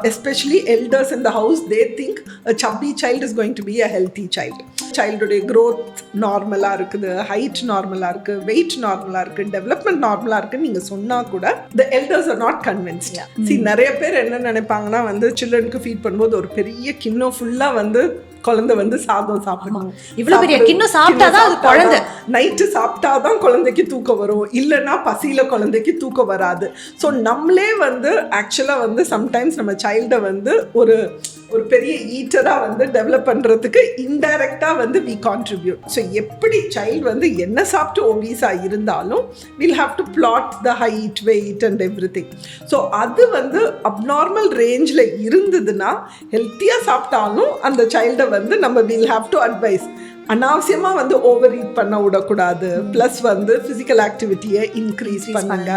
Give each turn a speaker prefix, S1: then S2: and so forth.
S1: Especially elders in the house, they think a chubby child is going to be a healthy child. Childhood growth நார்மலா இருக்குது, height நார்மலா இருக்கு, wait நார்மலா இருக்கு, development நார்மலா இருக்குன்னு நீங்க சொன்னா கூட the elders are not convinced. See, நிறைய பேர் என்ன நினைப்பாங்கன்னா வந்து சில்ட்ரனுக்கு ஃபீட் பண்ணும்போது ஒரு பெரிய கிண்ணம் ஃபுல்லா வந்து குழந்தை வந்து சாதம் சாப்பிடணும்,
S2: இவ்வளவு பெரிய கிண்ணம் சாப்பிட்டாதான் அது குழந்தை,
S1: நைட்டு சாப்பிட்டாதான் குழந்தைக்கு தூக்கம் வரும், இல்லைன்னா பசியில குழந்தைக்கு தூக்கம் வராது. ஸோ நம்மளே வந்து ஆக்சுவலா வந்து சம்டைம்ஸ் நம்ம சைல்டை வந்து ஒரு பெரிய ஈட்டராக வந்து டெவலப் பண்ணுறதுக்கு இன்டைரக்டாக வந்து வி கான்ட்ரிபியூட். ஸோ எப்படி சைல்டு வந்து என்ன சாப்பிட்டு ஒபீஸாக இருந்தாலும் will have to plot the height, weight and everything. So அது வந்து அப்நார்மல் ரேஞ்சில் இருந்ததுன்னா ஹெல்த்தியாக சாப்பிட்டாலும் அந்த சைல்டை வந்து நம்ம வில் ஹாவ் டு அட்வைஸ். அனாவசியமாக வந்து ஓவர் ஈட் பண்ண விடக்கூடாது, ப்ளஸ் வந்து ஃபிசிக்கல் ஆக்டிவிட்டியை இன்க்ரீஸ் பண்ணுங்க.